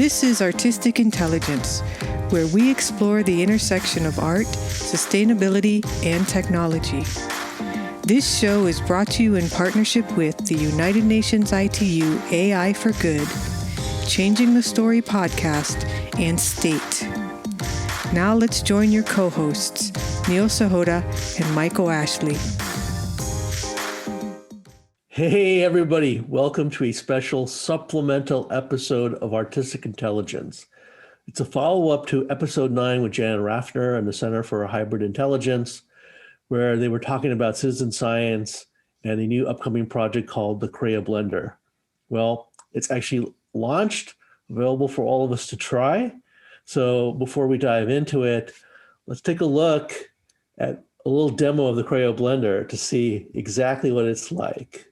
This is Artistic Intelligence, where we explore the intersection of art, sustainability, and technology. This show is brought to you in partnership with the United Nations ITU AI for Good, Changing the Story podcast, and State. Now let's join your co-hosts, Neil Sahota and Michael Ashley. Hey everybody, welcome to a special supplemental episode of Artistic Intelligence. It's a follow-up to episode 9 with Janet Rafner and the Center for Hybrid Intelligence, where they were talking about citizen science and a new upcoming project called the Crea Blender. Well, it's actually launched, available for all of us to try. So before we dive into it, let's take a look at a little demo of the Crea Blender to see exactly what it's like.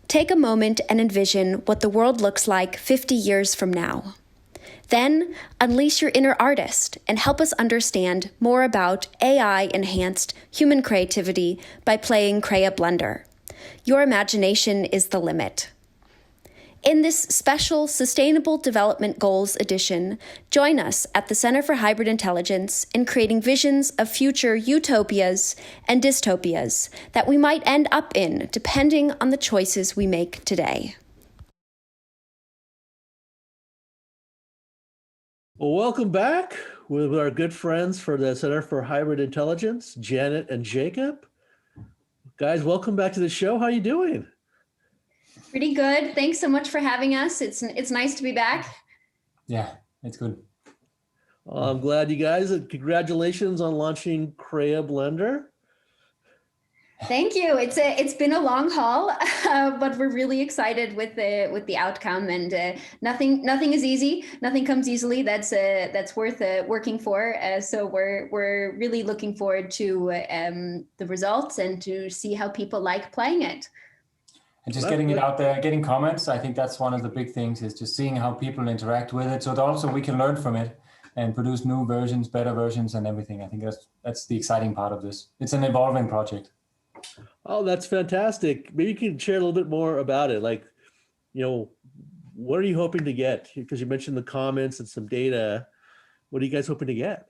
Take a moment and envision what the world looks like 50 years from now. Then, unleash your inner artist and help us understand more about AI-enhanced human creativity by playing Crea Blender. Your imagination is the limit. In this special Sustainable Development Goals edition, join us at the Center for Hybrid Intelligence in creating visions of future utopias and dystopias that we might end up in depending on the choices we make today. Well, welcome back with our good friends for the Center for Hybrid Intelligence, Janet and Jacob. Guys, welcome back to the show. How are you doing? Pretty good. Thanks so much for having us. It's nice to be back. Yeah, it's good. I'm glad you guys, congratulations on launching Crea Blender. Thank you. It's been a long haul, but we're really excited with the outcome. And nothing is easy. Nothing comes easily. That's worth working for. So we're really looking forward to the results and to see how people like playing it. And just getting it out there, getting comments. I think that's one of the big things, is just seeing how people interact with it. So that also we can learn from it and produce new versions, better versions and everything. I think that's the exciting part of this. It's an evolving project. Oh, that's fantastic. Maybe you can share a little bit more about it. Like, what are you hoping to get? Because you mentioned the comments and some data. What are you guys hoping to get?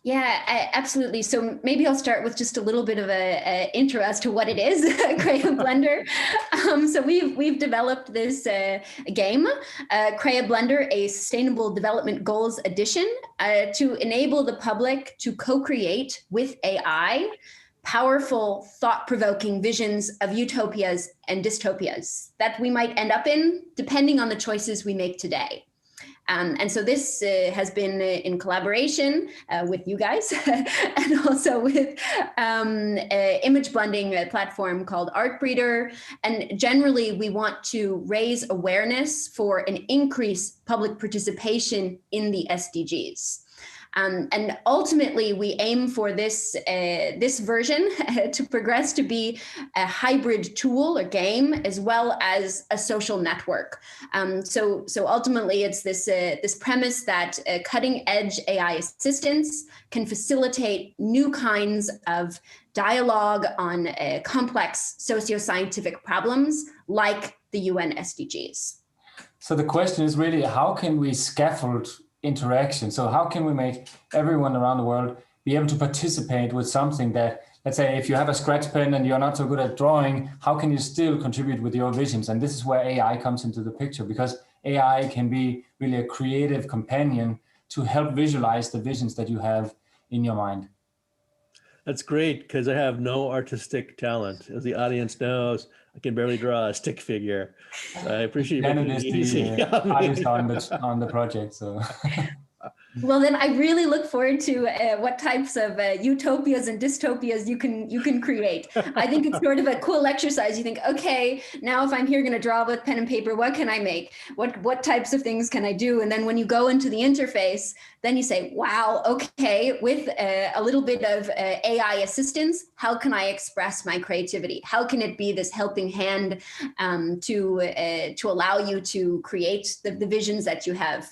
Yeah, absolutely. So maybe I'll start with just a little bit of a intro as to what it is, Crea Blender. So we've developed this game, Crea Blender, a Sustainable Development Goals edition, to enable the public to co-create with AI powerful, thought-provoking visions of utopias and dystopias that we might end up in, depending on the choices we make today. And so this has been in collaboration with you guys and also with an image blending platform called Artbreeder. And generally, we want to raise awareness for an increased public participation in the SDGs. And ultimately, we aim for this version to progress to be a hybrid tool or game, as well as a social network. So ultimately, it's this premise that cutting-edge AI assistants can facilitate new kinds of dialogue on complex socio-scientific problems like the UN SDGs. So the question is really, how can we scaffold interaction? So how can we make everyone around the world be able to participate with something that, let's say, if you have a scratch pen and you're not so good at drawing, how can you still contribute with your visions? And this is where AI comes into the picture, because AI can be really a creative companion to help visualize the visions that you have in your mind. That's great, because I have no artistic talent. As the audience knows, I can barely draw a stick figure. So I appreciate you making it easy. Artist on the project. So. Well, then I really look forward to what types of utopias and dystopias you can create. I think it's sort of a cool exercise. You think, okay, now if I'm here going to draw with pen and paper, what can I make? What types of things can I do? And then when you go into the interface, then you say, wow, okay, with a little bit of AI assistance, how can I express my creativity? How can it be this helping hand to allow you to create the visions that you have?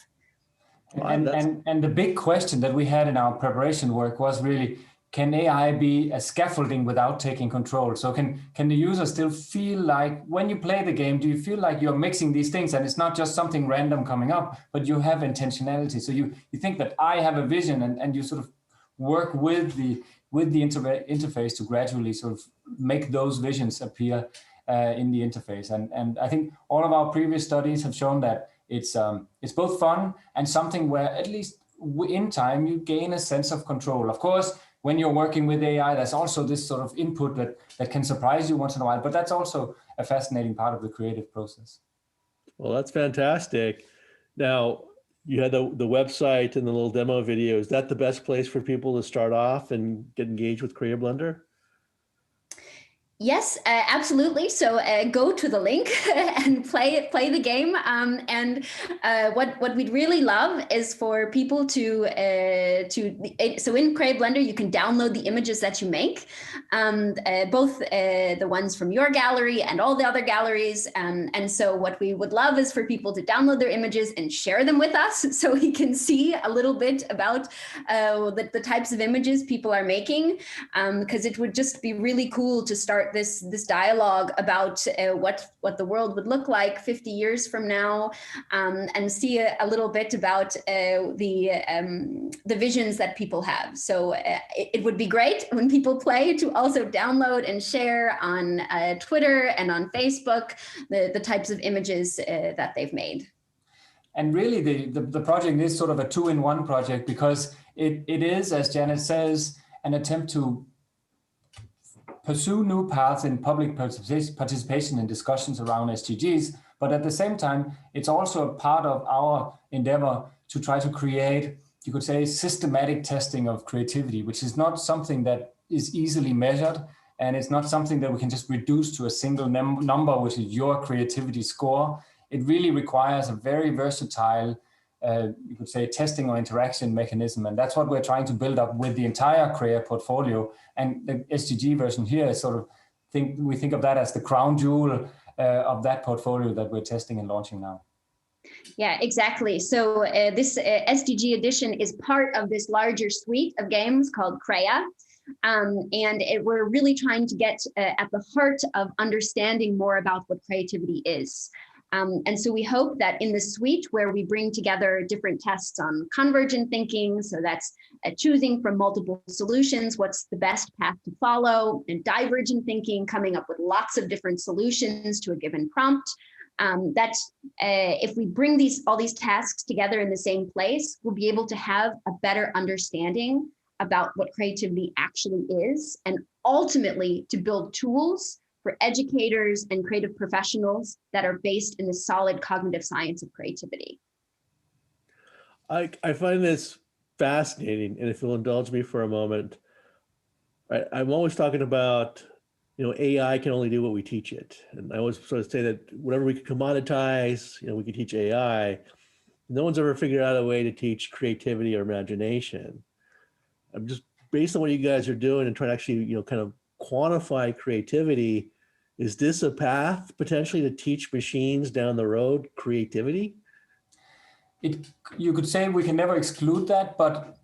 And the big question that we had in our preparation work was really, can AI be a scaffolding without taking control? So can the user still feel like, when you play the game, do you feel like you're mixing these things and it's not just something random coming up, but you have intentionality? So you think that I have a vision, and you sort of work with the interface to gradually sort of make those visions appear in the interface. And I think all of our previous studies have shown that it's both fun and something where at least in time you gain a sense of control. Of course, when you're working with AI, there's also this sort of input that can surprise you once in a while, but that's also a fascinating part of the creative process. Well, that's fantastic. Now, you had the website and the little demo video. Is that the best place for people to start off and get engaged with Crea Blender? Yes, absolutely. So go to the link and play the game. What we'd really love is for people to so in Crea Blender you can download the images that you make, both the ones from your gallery and all the other galleries. And so what we would love is for people to download their images and share them with us, so we can see a little bit about the types of images people are making, because it would just be really cool to start this dialogue about what the world would look like 50 years from now, and see a little bit about the visions that people have. So it would be great when people play to also download and share on Twitter and on Facebook the types of images that they've made. And really the project is sort of a two-in-one project, because it is, as Janet says, an attempt to pursue new paths in public participation in discussions around SDGs, but at the same time, it's also a part of our endeavor to try to create, you could say, systematic testing of creativity, which is not something that is easily measured, and it's not something that we can just reduce to a single number, which is your creativity score. It really requires a very versatile, you could say, testing or interaction mechanism. And that's what we're trying to build up with the entire Crea portfolio. And the SDG version here is sort of, we think of that as the crown jewel of that portfolio that we're testing and launching now. Yeah, exactly. So this SDG edition is part of this larger suite of games called Crea. We're really trying to get at the heart of understanding more about what creativity is. And so we hope that in the suite, where we bring together different tests on convergent thinking, so that's choosing from multiple solutions, what's the best path to follow, and divergent thinking, coming up with lots of different solutions to a given prompt, if we bring all these tasks together in the same place, we'll be able to have a better understanding about what creativity actually is, and ultimately to build tools for educators and creative professionals that are based in the solid cognitive science of creativity. I find this fascinating, and if you'll indulge me for a moment, I'm always talking about, AI can only do what we teach it. And I always sort of say that whatever we could commoditize, we could teach AI. No one's ever figured out a way to teach creativity or imagination. I'm just, based on what you guys are doing and trying to actually, kind of quantify creativity, is this a path potentially to teach machines down the road creativity? You could say we can never exclude that, but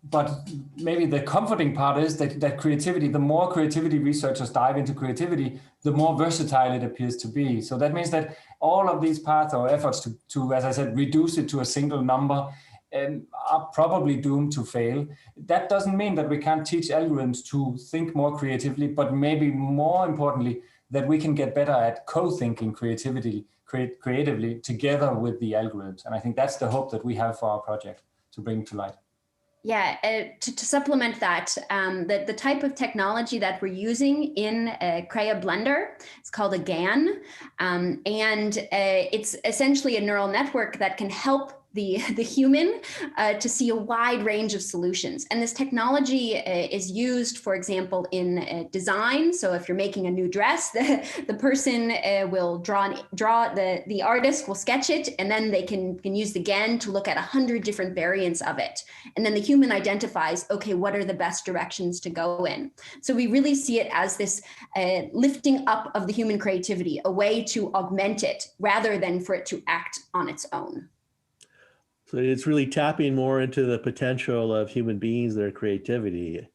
maybe the comforting part is that creativity, the more creativity researchers dive into creativity, the more versatile it appears to be. So that means that all of these paths or efforts to, as I said, reduce it to a single number are probably doomed to fail. That doesn't mean that we can't teach algorithms to think more creatively, but maybe more importantly, that we can get better at co-thinking creatively together with the algorithms. And I think that's the hope that we have for our project to bring to light. Yeah, to supplement that, the type of technology that we're using in Crea Blender, it's called a GAN, and it's essentially a neural network that can help the human to see a wide range of solutions. And this technology is used, for example, in design. So if you're making a new dress, the person will the artist will sketch it, and then they can use the GAN to look at 100 different variants of it. And then the human identifies, okay, what are the best directions to go in? So we really see it as this lifting up of the human creativity, a way to augment it rather than for it to act on its own. So it's really tapping more into the potential of human beings, their creativity.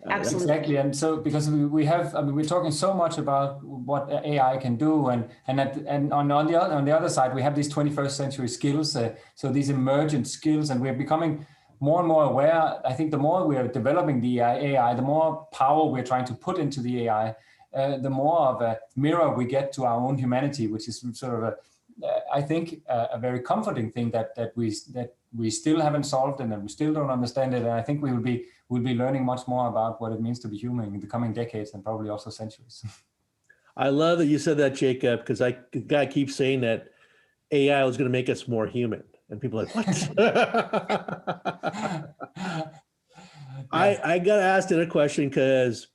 Absolutely. Exactly. And so because we have, I mean, we're talking so much about what AI can do, and on the other side, we have these 21st century skills. So these emergent skills, and we're becoming more and more aware. I think the more we are developing the AI, the more power we're trying to put into the AI, the more of a mirror we get to our own humanity, which is sort of I think a very comforting thing that we still haven't solved and that we still don't understand it. And I think we'll be learning much more about what it means to be human in the coming decades and probably also centuries. I love that you said that, Jacob, because I guy keeps saying that AI was going to make us more human, and people are like, what? I got asked another question because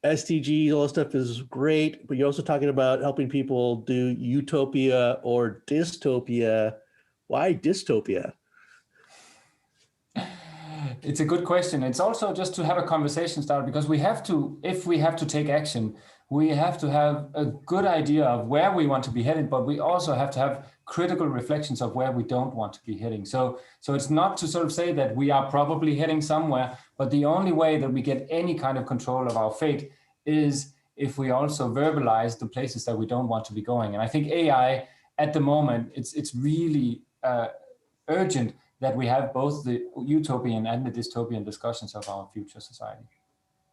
SDGs, all that stuff is great, but you're also talking about helping people do utopia or dystopia. Why dystopia? It's a good question. It's also just to have a conversation started, because we have to, if we have to take action, we have to have a good idea of where we want to be headed, but we also have to have critical reflections of where we don't want to be heading. So it's not to sort of say that we are probably heading somewhere, but the only way that we get any kind of control of our fate is if we also verbalize the places that we don't want to be going. And I think AI at the moment, it's really urgent that we have both the utopian and the dystopian discussions of our future society.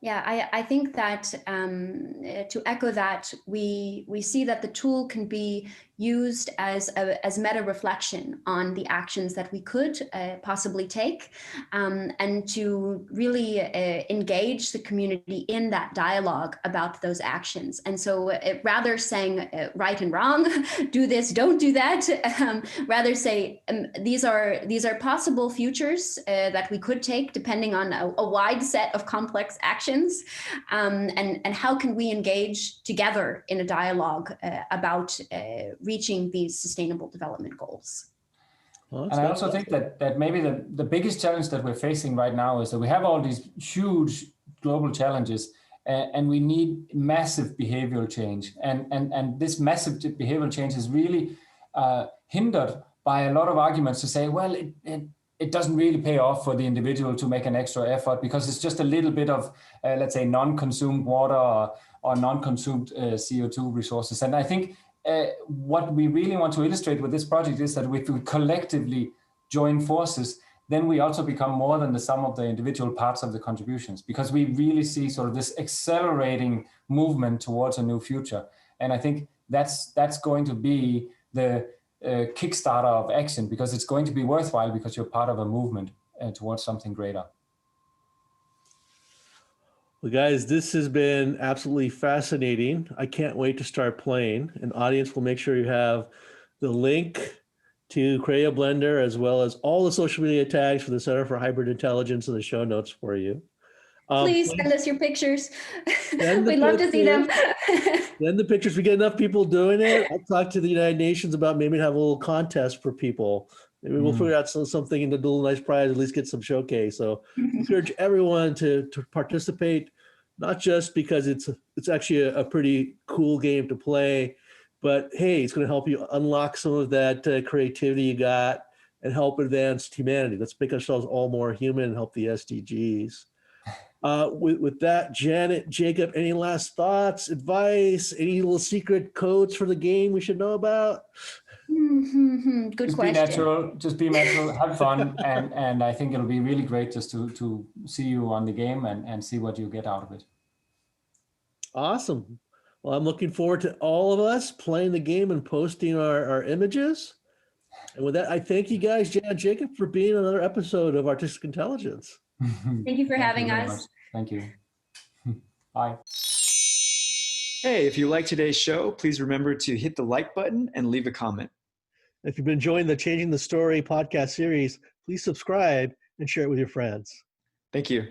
Yeah, I think that to echo that, we see that the tool can be used as meta reflection on the actions that we could possibly take, and to really engage the community in that dialogue about those actions. And so rather saying right and wrong, do this, don't do that, rather say these are possible futures that we could take depending on a wide set of complex actions, and how can we engage together in a dialogue about reaching these sustainable development goals. Well, and I also think that maybe the biggest challenge that we're facing right now is that we have all these huge global challenges, and we need massive behavioral change. And this massive behavioral change is really hindered by a lot of arguments to say, well, it doesn't really pay off for the individual to make an extra effort because it's just a little bit of, let's say, non-consumed water or non-consumed CO2 resources. And I think what we really want to illustrate with this project is that if we collectively join forces, then we also become more than the sum of the individual parts of the contributions, because we really see sort of this accelerating movement towards a new future. And I think that's going to be the kickstarter of action, because it's going to be worthwhile because you're part of a movement towards something greater. Well, guys, this has been absolutely fascinating. I can't wait to start playing. And audience, will make sure you have the link to Crea Blender as well as all the social media tags for the Center for Hybrid Intelligence in the show notes for you. Please send us your pictures. We'd love to see them. Send the pictures. We get enough people doing it. I'll talk to the United Nations about maybe have a little contest for people. Maybe we'll figure out something in the little nice prize, at least get some showcase. So encourage everyone to participate, not just because it's actually a pretty cool game to play, but hey, it's going to help you unlock some of that creativity you got and help advance humanity. Let's make ourselves all more human and help the SDGs. With that, Janet, Jacob, any last thoughts, advice, any little secret codes for the game we should know about? Good question. Just be natural, have fun, and I think it'll be really great just to see you on the game and see what you get out of it. Awesome. Well, I'm looking forward to all of us playing the game and posting our images. And with that, I thank you guys, Jan and Jacob, for being on another episode of Artistic Intelligence. Thank you for having us. Thank you. Bye. Hey, if you like today's show, please remember to hit the like button and leave a comment. If you've been enjoying the Changing the Story podcast series, please subscribe and share it with your friends. Thank you.